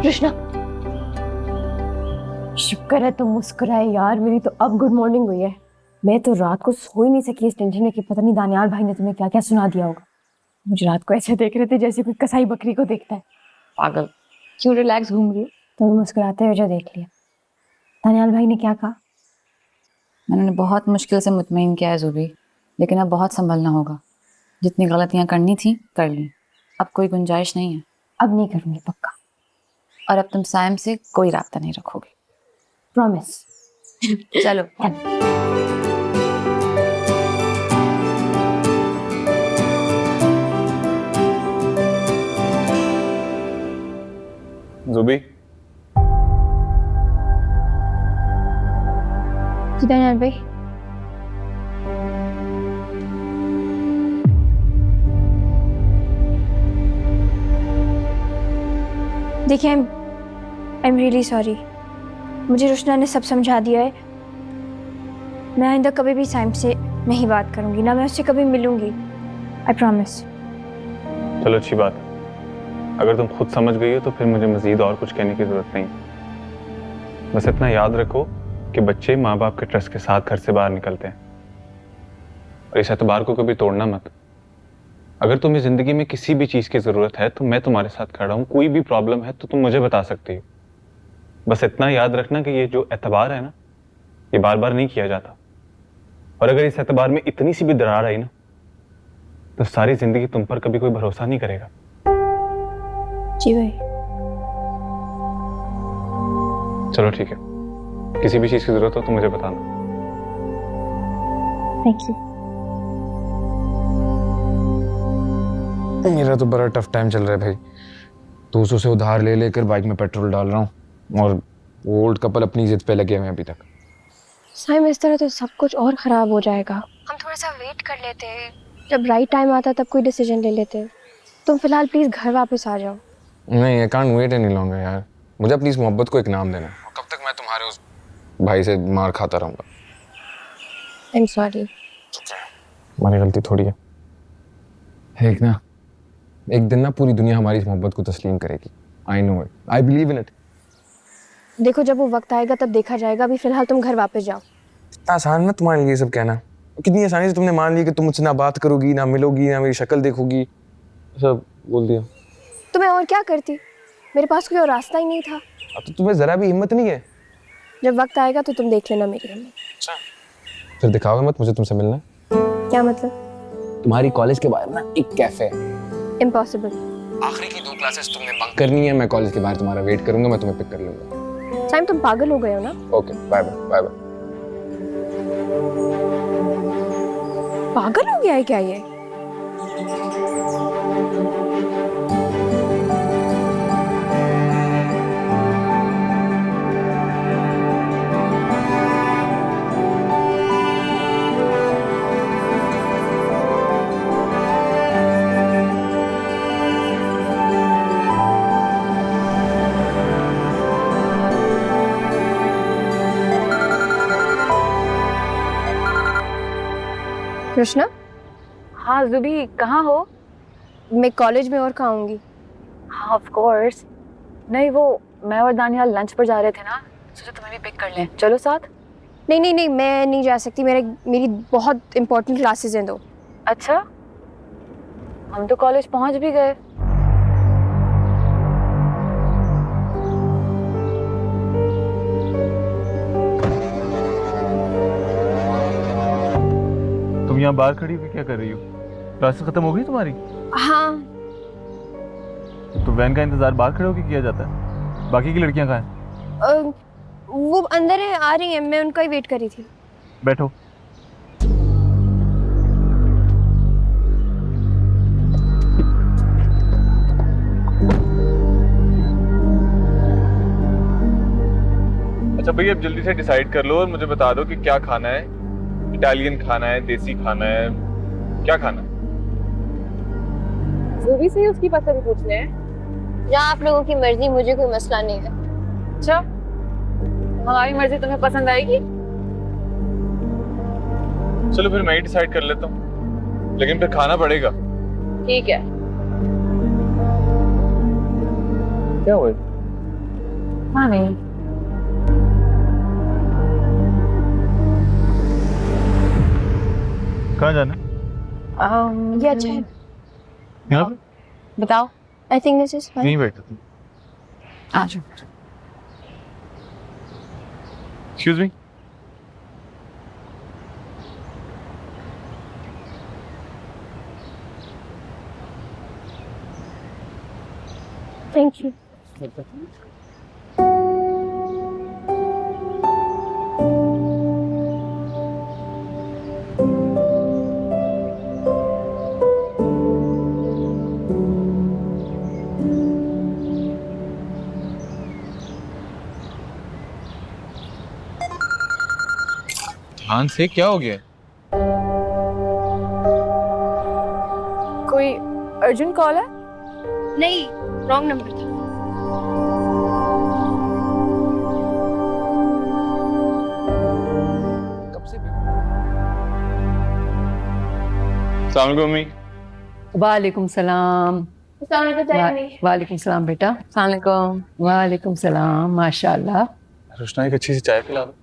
कृष्णा, शुक्र है तुम मुस्कुराए यार, मेरी तो अब गुड मॉर्निंग हुई है। मैं तो रात को सो ही नहीं सकी इस टेंशन में कि पता नहीं दानियाल भाई ने तुम्हें क्या क्या सुना दिया होगा। मुझे रात को ऐसे देख रहे थे जैसे कोई कसाई बकरी को देखता है। पागल, क्यों रिलैक्स घूम रही हो? तुम्हें मुस्कुराते हुए जो देख लिया। दानियाल भाई ने क्या कहा? मैंने उन्हें बहुत मुश्किल से मुतमईन किया है ज़ुबी, लेकिन अब बहुत संभलना होगा। जितनी गलतियां करनी थी कर ली, अब कोई गुंजाइश नहीं है। अब नहीं करूंगी पक्का। और अब तुम साइम से कोई राब्ता नहीं रखोगे। प्रॉमिस। चलो। ज़ुबी, जी दानियाल भाई। देखिए, आई एम रियली सॉरी। मुझे रुशना ने सब समझा दिया है। मैं आइंदा कभी भी साइम से नहीं बात करूंगी, ना मैं उससे कभी मिलूंगी। I promise. चलो अच्छी बात है। अगर तुम खुद समझ गई हो तो फिर मुझे मजीद और कुछ कहने की जरूरत नहीं। बस इतना याद रखो कि बच्चे माँ बाप के ट्रस्ट के साथ घर से बाहर निकलते हैं, और इस एतबार को कभी तोड़ना मत। अगर तुम्हें जिंदगी में किसी भी चीज की जरूरत है तो मैं तुम्हारे साथ खड़ा हूँ। कोई भी प्रॉब्लम है तो तुम मुझे बता सकती हो। बस इतना याद रखना कि ये जो एतबार है ना, ये बार बार नहीं किया जाता, और अगर इस एतबार में इतनी सी भी दरार आई ना तो सारी जिंदगी तुम पर कभी कोई भरोसा नहीं करेगा। जी भाई। चलो ठीक है, किसी भी चीज की जरूरत हो तो मुझे बताना। Thank you. मेरा तो बड़ा टफ टाइम चल रहा है भाई। 200 से उधार ले लेकर बाइक में पेट्रोल डाल रहा हूँ, और वो ओल्ड कपल अपनी जिद पे लगे हुए हैं अभी तक। साइम, इस तरह तो सब कुछ और खराब हो जाएगा। हम थोड़ा सा वेट कर लेते हैं, जब राइट टाइम आता तब कोई डिसीजन ले लेते हैं। तुम फिलहाल प्लीज घर वापस आ जाओ। नहीं, I can't wait any longer यार। मुझे अपनी इस मोहब्बत को एक नाम देना है। कब तक मैं तुम्हारे उस भाई से मार खाता रहूंगा? I am sorry. हमारी गलती थोड़ी है। एक ना, एक दिन ना पूरी दुनिया हमारी इस मोहब्बत को तस्लीम करेगी। I know it, I believe in it. देखो, जब वो वक्त आएगा तब देखा जाएगा। अभी फिलहाल तुम घर वापस जाओ। इतना आसान ना तुम्हारे लिए सब कहना। कितनी आसानी से तुमने मान लिया कि तुम मुझसे ना बात करोगी, ना मिलोगी, ना मेरी शक्ल देखोगी, सब बोल दिया। तो मैं और क्या करती? मेरे पास कोई और रास्ता ही नहीं था। अब तो तुम्हें जरा भी हिम्मत नहीं है। जब वक्त आएगा तो तुम देख लेना मेरी हिम्मत। अच्छा, फिर दिखाओगे मत मुझे तुमसे मिलना। क्या मतलब? तुम्हारी कॉलेज के बाहर ना एक कैफे है। इम्पॉसिबल। आखिरी की 2 क्लासेस तुमने बंक करनी है। मैं कॉलेज के बाहर तुम्हारा वेट करूंगा, मैं तुम्हें पिक कर लूंगा। साइम, तुम पागल हो गए हो ना? Okay, bye bye bye bye. पागल हो गया है क्या ये? कृष्णा? हाँ ज़ुबी, कहाँ हो? मैं कॉलेज में, और कहाँ होंगी? हाँ ऑफ कोर्स। नहीं, वो मैं और दानियाल लंच पर जा रहे थे ना, सोचा तुम्हें भी पिक कर लें। चलो साथ। नहीं नहीं नहीं, मैं नहीं जा सकती। मेरी बहुत इंपॉर्टेंट क्लासेस हैं 2। अच्छा, हम तो कॉलेज पहुंच भी गए। तुम यहाँ बाहर खड़ी हुई क्या कर रही हो? क्लासेस खत्म हो गई तुम्हारी? हाँ। तो वैन का इंतजार बाहर खड़े होकर किया जाता है। बाकी की लड़कियां कहाँ हैं? वो अंदर है, आ रही हैं। मैं उनका ही वेट कर रही थी। बैठो। अच्छा भैया, अब जल्दी से डिसाइड कर लो और मुझे बता दो कि क्या खाना है। इटालियन खाना है, देसी खाना है, क्या खाना है? ज़ुबी से उसकी पसंद पूछने हैं। जहाँ आप लोगों की मर्जी, मुझे कोई मसला नहीं है। अच्छा, हमारी मर्जी तुम्हें पसंद आएगी? चलो फिर मैं ही डिसाइड कर लेता हूँ, लेकिन फिर खाना पड़ेगा। ठीक है। क्या हुआ? हाँ नहीं कहाँ जाना है? ये अच्छा है। यहाँ पे? बताओ I think this is fine. यहीं बैठो तुम। आ जाओ एक्सक्यूज मी। Thank you. ध्यान से क्या हो गया? कोई अर्जेंट कॉल है? नहीं, रॉन्ग नंबर था। अस्सलाम वालेकुम मम्मी। वालेकुम सलाम। वालेकुम सलाम बेटा। सलाम वालेकुम सलाम। माशाल्लाह। रोशना एक अच्छी सी चाय पिला दो।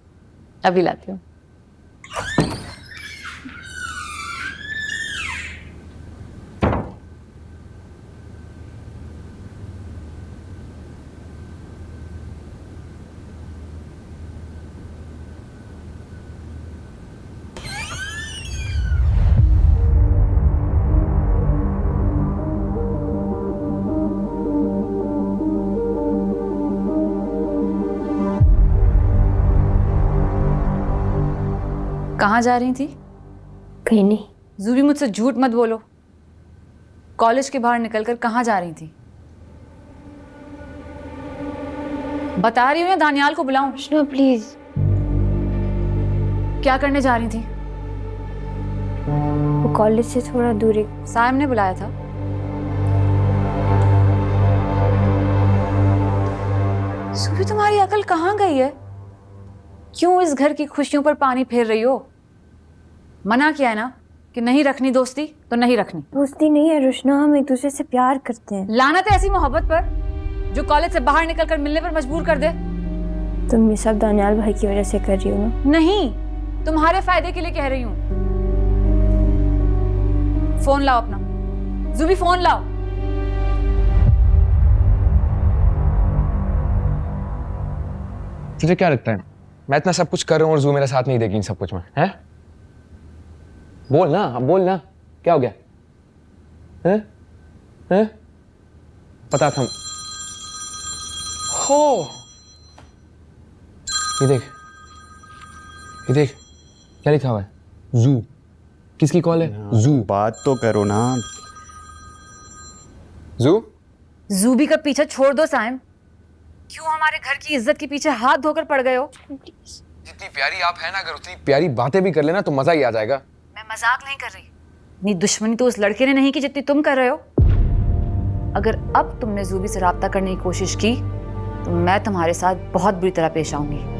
अभी लाती हूँ। कहाँ जा रही थी? कहीं नहीं। जूबी मुझसे झूठ मत बोलो। कॉलेज के बाहर निकलकर कहाँ जा रही थी? बता रही हूँ या दानियाल को बुलाऊं? No please. क्या करने जा रही थी? वो कॉलेज से थोड़ा दूर एक सायम ने बुलाया था। सुबह तुम्हारी अकल कहाँ गई है? क्यों इस घर की खुशियों पर पानी फेर रही हो? मना किया है ना कि नहीं रखनी दोस्ती तो नहीं रखनी। दोस्ती नहीं है रुशना, हम एक दूसरे से प्यार करते हैं। लानत है ऐसी मोहब्बत पर जो कॉलेज से बाहर निकलकर मिलने पर मजबूर कर दे। तुम ये सब दानियाल भाई की वजह से कर रही हो ना? नहीं, तुम्हारे फायदे के लिए कह रही हूँ। फोन लाओ अपना। जुबी फोन लाओ। तुझे क्या लगता है मैं इतना सब कुछ कर रहा हूँ और जू मेरा साथ नहीं देगी इन सब कुछ में? हैं? बोल ना, अब बोल ना, क्या हो गया? हैं? हैं? पता था। हो ये देख, ये देख क्या लिखा हुआ है? जू। किसकी कॉल है? जू। बात तो करो ना। जू जूबी का पीछा छोड़ दो साइम। क्यों हमारे घर की इज्जत के पीछे हाथ धोकर पड़ गए हो? जितनी प्यारी आप है ना, अगर उतनी प्यारी बातें भी कर लेना तो मजा ही आ जाएगा। मैं मजाक नहीं कर रही। इतनी दुश्मनी तो उस लड़के ने नहीं की जितनी तुम कर रहे हो। अगर अब तुमने जूबी से राब्ता करने की कोशिश की तो मैं तुम्हारे साथ बहुत बुरी तरह पेश आऊंगी।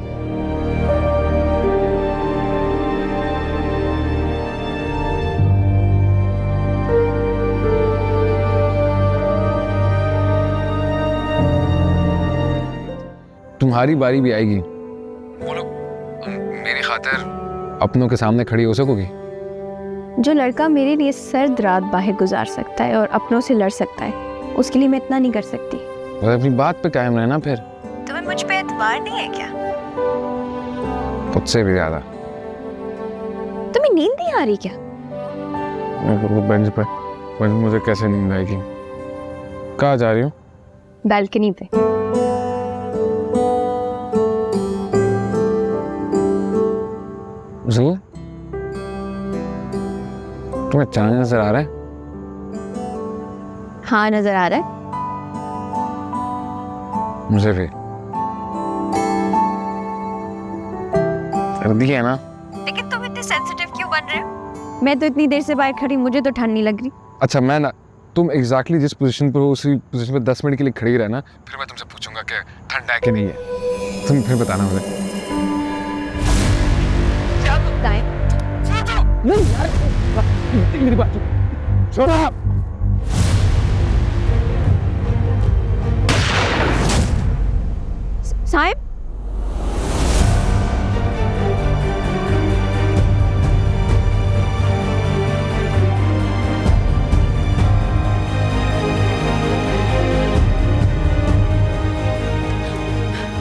तुम्हारी बारी भी आएगी। बोलो, मेरी खातिर अपनों के सामने खड़ी हो सकोगी? जो लड़का मेरे लिए सर्द रात बाहर गुजार सकता है और अपनों से लड़ सकता है, उसके लिए मैं इतना नहीं कर सकती। और अपनी बात पे कायम रहना। फिर तुम्हें मुझ पे एतबार नहीं है क्या? मुझसे भी ज्यादा। तुम्हें नींद नहीं आ रही क्या? बेंच पर मुझे कैसे नींद आएगी? कहाँ जा रही हूँ? बालकनी पे। जू, तुम्हें चांद नजर आ रहा है? हाँ नजर आ रहा है। मुझे भी। सर्दी है ना? लेकिन तुम इतने सेंसिटिव क्यों बन रहे हो? मैं तो इतनी देर से बाहर खड़ी, मुझे तो ठंड नहीं लग रही। अच्छा मैं ना, तुम एग्जैक्टली जिस पोजीशन पर हो उसी पोजीशन पर 10 मिनट के लिए खड़ी रहना, फिर मैं तुमसे पूछूंगा कि ठंड है कि नहीं है। तुम फिर बताना मुझे। नहीं यार, मेरी बात छोड़ा। साहिब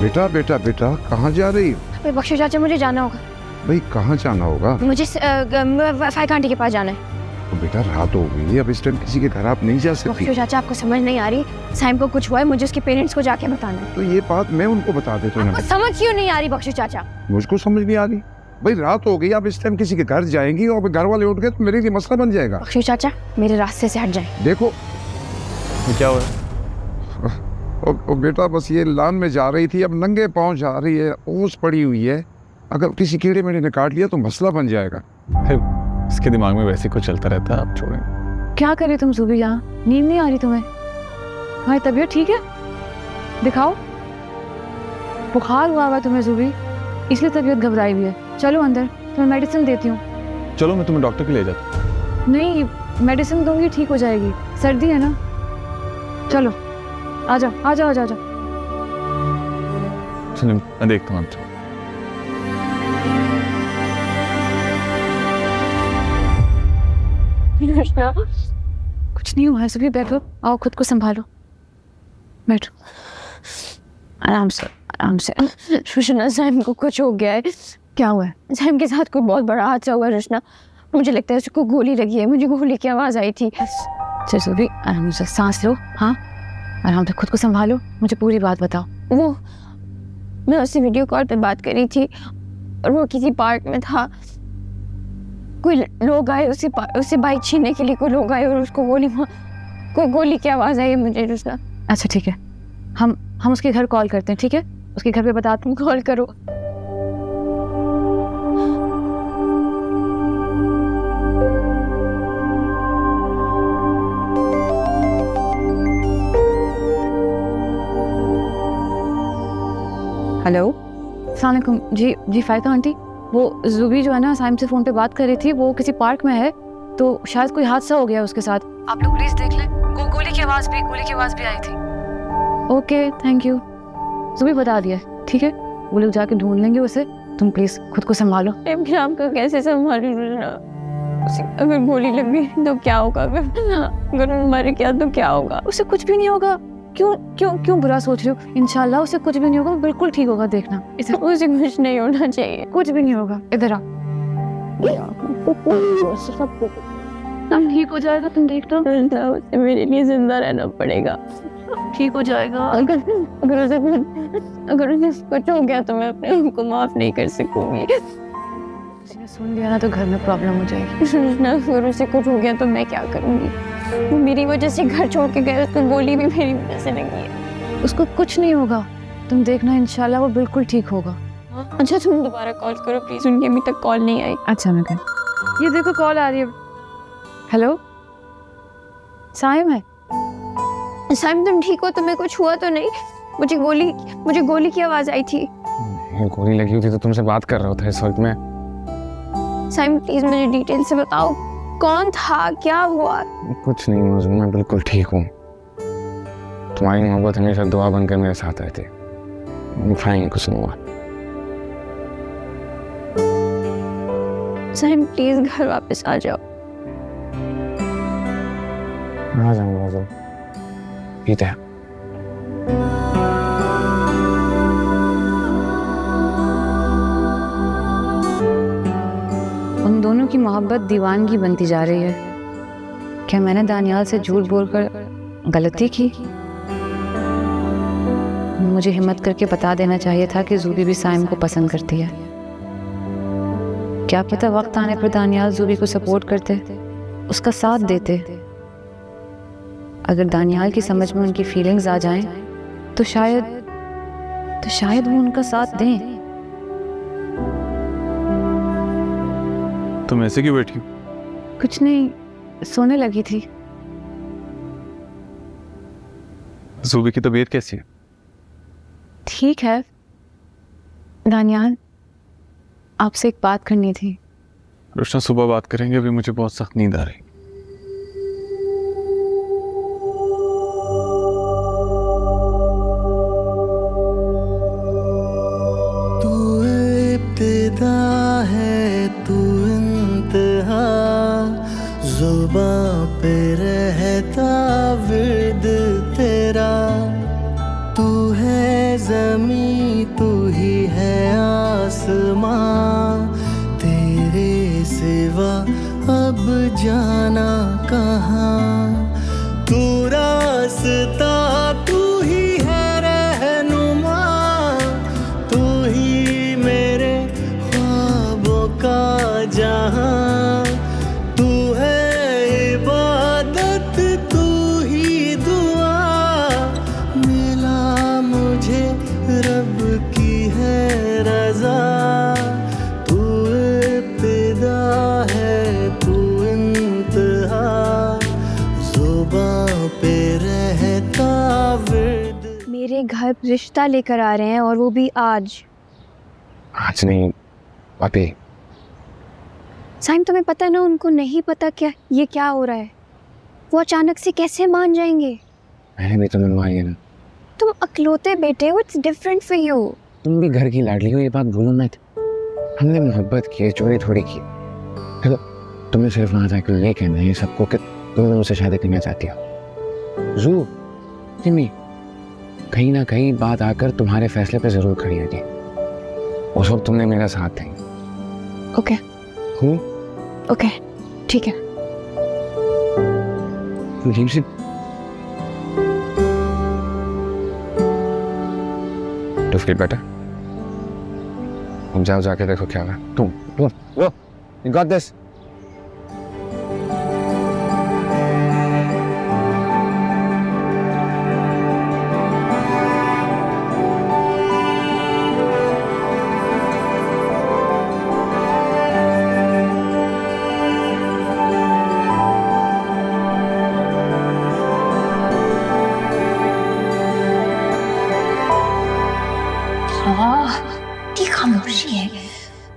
बेटा बेटा बेटा कहाँ जा रही हो? भाई बख्शो चाचा, मुझे जाना होगा। भाई कहाँ जाना होगा? मुझे फाइक आंटी के पास जाना है। तो बेटा रात हो गई है, अब इस टाइम किसी के घर आप नहीं जा सकती। बख्शो चाचा, आपको समझ नहीं आ रही, साइम को कुछ हुआ है, मुझे उसके पेरेंट्स को जाके बताना है। तो ये बात मैं उनको बता देता हूँ। आपको समझ क्यों नहीं आ रही बख्शो चाचा? मुझको समझ नहीं आ रही। भाई रात हो गई, आप इस टाइम किसी के घर जाएंगी और घर वाले उठ गए तो मेरे लिए मसला बन जाएगा। बख्शो चाचा, मेरे रास्ते से हट जाए। देखो क्या हुआ? ओ बेटा बस ये लान में जा रही थी, अब नंगे पाँव जा रही है, ओस पड़ी हुई है, अगर किसी कीड़े मेढ़े ने काट लिया तो मसला बन जाएगा। फिर इसके दिमाग में वैसे कुछ चलता रहता है, आप छोड़ें। क्या करे तुम ज़ुबी यहाँ? नींद नहीं आ रही तुम्हें? तुम्हारी तबीयत ठीक है? दिखाओ। बुखार हुआ हुआ तुम्हें ज़ुबी, इसलिए तबीयत घबराई हुई है। चलो अंदर, तुम्हें मेडिसिन देती हूँ। चलो मैं तुम्हें डॉक्टर के ले जाता हूँ। नहीं, मेडिसिन दूंगी ठीक हो जाएगी, सर्दी है ना। चलो आ जाओ आ जाओ आ जाओ। चलो मैं देखता हूँ आपको। कुछ नहीं हुआ है, सभी बैठो, आओ खुद को संभालो, बैठो आराम से आराम से। रुशना, साइम को कुछ हो गया है। क्या हुआ है? साइम के साथ कोई बहुत बड़ा हादसा हुआ है रुशना। मुझे लगता है उसको गोली लगी है, मुझे गोली की आवाज़ आई थी। चलो सभी आराम से सांस लो, हाँ आराम से, खुद को संभालो, मुझे पूरी बात बताओ। वो मैं उससे वीडियो कॉल पे बात कर रही थी और वो किसी पार्क में था। कोई लोग आए उससे बाइक छीनने के लिए, कोई लोग आए और उसको कोई गोली की आवाज़ आई है मुझे रुशना। अच्छा ठीक है, हम उसके घर कॉल करते हैं, ठीक है? उसके घर पे बताते हैं। कॉल करो। हेलो, अस्सलाम वालेकुम। जी फायदा आंटी, वो ज़ुबी जो है ना साइम से फ़ोन पे बात कर रही थी, वो किसी पार्क में है, तो शायद कोई हादसा हो गया उसके साथ। आप लोग प्लीज़ देख लें, गोली की आवाज़ भी आई थी। Okay thank you. ज़ुबी बता दिया, ठीक है? वो लोग जाके ढूंढ लेंगे उसे, तुम प्लीज़ खुद को संभालो। शाम को कैसे संभालूं रुशना? अगर गोली लग गई तो क्या होगा? अगर मर गया तो क्या होगा? उसे कुछ भी नहीं होगा। क्यों बुरा सोच रहे हो? इंशाल्लाह उसे कुछ भी नहीं होगा, बिल्कुल ठीक होगा। देखना, उसे कुछ नहीं होना चाहिए। कुछ भी नहीं होगा। इधर आ, तुम ठीक हो जाएगा, तुम देख लो। उसे मेरे लिए जिंदा रहना पड़ेगा। ठीक हो जाएगा। अगर उसे कुछ हो गया तो मैं अपने आप को माफ नहीं कर सकूंगी। किसी ने सुन लिया ना तो घर में प्रॉब्लम हो जाएगी। अगर उसे कुछ हो गया तो मैं क्या करूंगी? वो मेरी वजह से घर छोड़ के गया, उसको गोली भी मेरी वजह से लगी है। उसको कुछ नहीं होगा, तुम देखना, इंशाल्लाह वो बिल्कुल ठीक होगा। अच्छा तुम दोबारा कॉल करो प्लीज, उनकी अभी तक कॉल नहीं आई। अच्छा मैं कर, ये देखो कॉल आ रही है। हेलो, साइम है? साइम तुम ठीक हो? तुम्हें कुछ हुआ तो नहीं? मुझे गोली की आवाज आई थी। गोली लगी हुई थी तो तुमसे बात कर रहा था इस वक्त में। साइम प्लीज मुझे डिटेल से बताओ, कौन था, क्या हुआ? कुछ नहीं मौजूद, मैं बिल्कुल ठीक हूँ। तुम्हारी मोहब्बत हमेशा दुआ बनकर मेरे साथ रहती है। फाइन, कुछ नहीं हुआ। साइम प्लीज घर वापस आ जाओ। आ जाऊंगा मौजूद, पीते हैं। उन दोनों की मोहब्बत दीवानगी बनती जा रही है। क्या मैंने दानियाल से झूठ बोलकर गलती की? मुझे हिम्मत करके बता देना चाहिए था कि ज़ुबी भी साइम को पसंद करती है। क्या पता वक्त आने पर दानियाल ज़ुबी को सपोर्ट करते, उसका साथ देते। अगर दानियाल की समझ में उनकी फीलिंग्स आ जाएं, तो शायद वो उनका साथ दें। तुम ऐसे क्यों बैठी? कुछ नहीं, सोने लगी थी। ज़ुबी की तबीयत कैसी है? ठीक है। दानियाल, आपसे एक बात करनी थी। रुशना सुबह बात करेंगे, अभी मुझे बहुत सख्त नींद आ रही। इब्तिदा है तू इंतहा, जुबां पे रहता विर्द तेरा। तू है ज़मीं तू ही है आसमां, तेरे सिवा अब जाना कहाँ। तू रास्ता तू ही है रहनुमा, तू ही मेरे ख्वाबों का जहां। तू है इबादत तू ही दुआ, मिला मुझे रब की है रजा। तू इब्तिदा है तू इंतहा, जुबां पे रहता विर्द। मेरे घर रिश्ता लेकर आ रहे हैं और वो भी आज। आज नहीं पापी। साइम तुम्हें पता ना, उनको नहीं पता क्या ये क्या हो रहा है। वो अचानक से कैसे मान जाएंगे। मैंने भी तो मनवाई है ना। तुम अकलौते बेटे हो, इट्स डिफरेंट फॉर यू। तुम भी घर की लाडली हो, ये बात भूलो मत। हमने मोहब्बत की, चोरी थोड़ी की। देखो, तुम्हें सिर्फ वहाँ जाकर ये कहना है सबको कि तुम मुझसे शादी करना चाहती हो। जू जिमी, कहीं ना कहीं बात आकर तुम्हारे फैसले पे जरूर खड़ी होगी। उस वक्त तुमने मेरा साथ दिया। ओके हूँ ओके ठीक है। अजीब सी तो फील बेटर। तुम जाओ, जाके देखो क्या हुआ। तुम you got this. इतनी खामोशी है,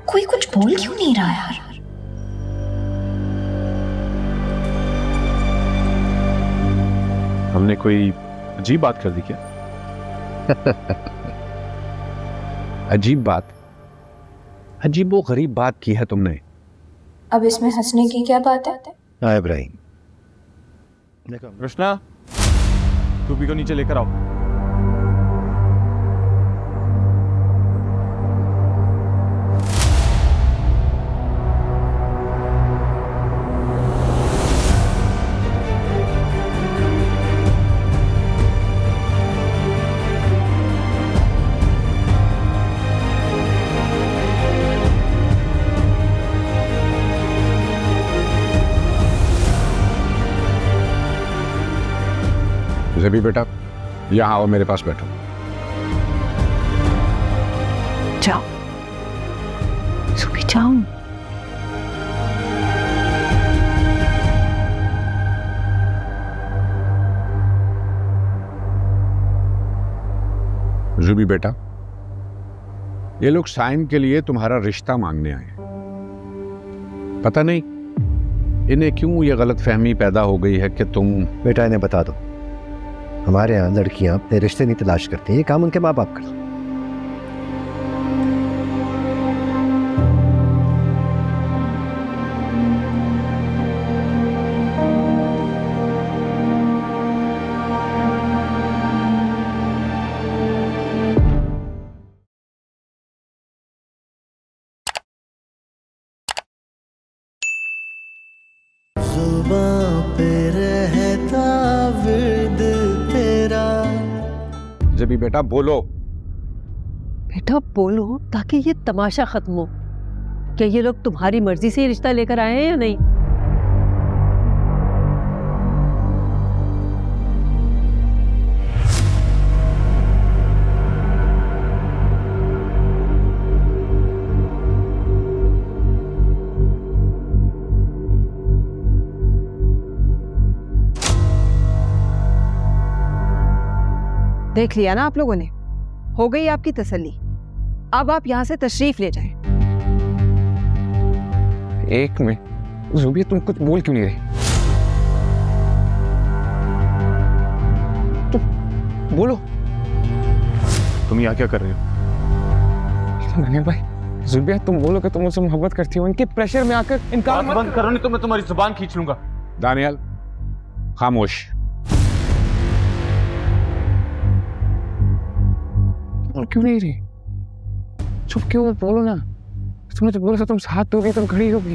कोई कुछ बोल क्यों नहीं रहा यार। हमने कोई अजीब बात कर दी क्या? अजीब बात? अजीब वो गरीब बात की है तुमने। अब इसमें हंसने की क्या बात है? हाँ इब्राहिम, कृष्णा, टूपी को नीचे लेकर आओ। जबी बेटा, यहाँ आओ, मेरे पास बैठो। जाओ सुखी, जाओ। जुबी बेटा, ये लोग साइम के लिए तुम्हारा रिश्ता मांगने आए। पता नहीं इन्हें क्यों ये गलत फहमी पैदा हो गई है कि तुम। बेटा इन्हें बता दो, हमारे यहाँ लड़कियां अपने रिश्ते नहीं तलाश करती, ये काम उनके माँ बाप करते। जुबां पे रहता विर्द तेरा। जबी बेटा बोलो। बेटा बोलो ताकि ये तमाशा खत्म हो। क्या ये लोग तुम्हारी मर्जी से रिश्ता लेकर आए हैं या नहीं? देख लिया ना आप लोगों ने, हो गई आपकी तसल्ली। अब आप यहाँ से तशरीफ ले जाएं। एक मिनट ज़ुबी, तुम कुछ बोल क्यों नहीं रहे? बोलो। तुम यहाँ क्या कर रहे हो? मैंने भाई जुबिया तुम बोलो कि तुम मुझसे मोहब्बत करती हो, इनके प्रेशर में आकर इनकार मत बंद करो नहीं तो मैं तुम्हारी जुबान खींच लूंगा। दानियाल खामोश। और क्यों नहीं रही? चुप क्यों हो? बोलो ना। तुमने तो बोला था तुम साथ दोगी, तुम खड़ी होगी।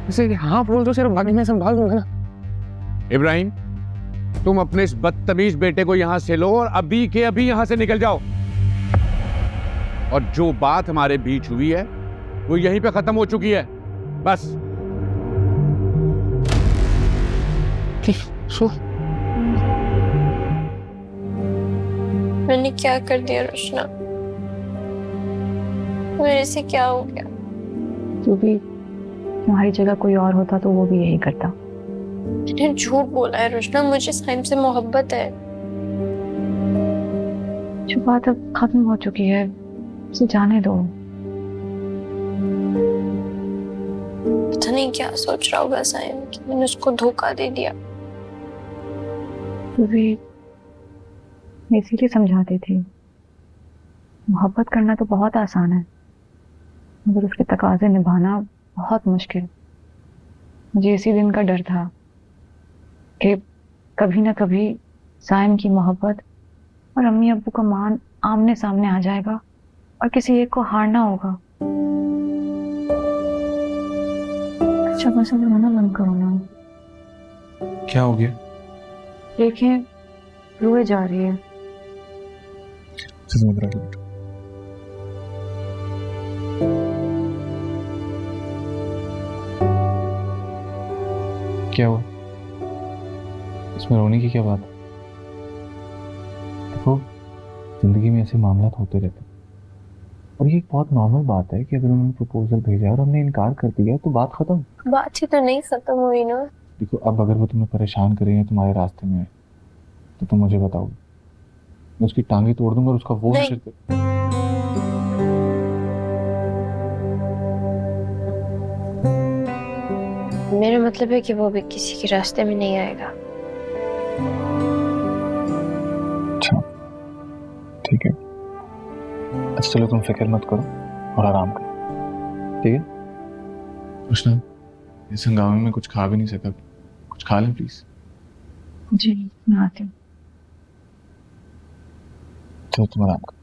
वैसे हाँ बोल दो, सिर्फ बाकी मैं संभाल लूंगा ना। इब्राहिम, तुम अपने इस बदतमीज बेटे को यहां से लो और अभी के अभी यहां से निकल जाओ। और जो बात हमारे बीच हुई है वो यहीं पे खत्म हो चुकी है, बस। सो मैंने क्या कर दिया रोशना? मेरे से क्या हो गया? जो भी तुम्हारी जगह कोई और होता तो वो भी यही करता। मैंने झूठ बोला है रोशना, मुझे साइम से मोहब्बत है। जो बात अब खत्म हो चुकी है उसे जाने दो। पता नहीं क्या सोच रहा होगा साइम कि मैंने उसको धोखा दे दिया। तो भी मैं इसीलिए समझाती थी, मोहब्बत करना तो बहुत आसान है मगर उसके तकाजे निभाना बहुत मुश्किल। मुझे इसी दिन का डर था कि कभी ना कभी साइम की मोहब्बत और अम्मी अब्बू का मान आमने सामने आ जाएगा और किसी एक को हारना होगा। अच्छा बस अब रोना बंद करो ना। क्या हो गया? देखें रोए जा रही है। क्या हुआ? इसमें रोने की क्या बात है? देखो, जिंदगी में ऐसे मामला होते रहते हैं और ये एक बहुत नॉर्मल बात है कि अगर उन्होंने प्रपोजल भेजा और हमने इनकार कर दिया तो बात खत्म। बात ही तो नहीं खत्म हुई ना। देखो, अब अगर वो तुम्हें परेशान कर रही है, तुम्हारे रास्ते में है, तो तुम मुझे बताओगे, मैं उसकी टांगे तोड़ दूंगा और उसका वो नहीं। मेरा मतलब है कि वो भी किसी के रास्ते में नहीं आएगा। अच्छा ठीक है, अच्छा चलो तुम फिक्र मत करो और आराम करो, ठीक है? कृष्णा, इस हंगामे में कुछ खा भी नहीं सका, कुछ खा लें प्लीज। जी मैं आती हूँ। चलो तुम आराम करो।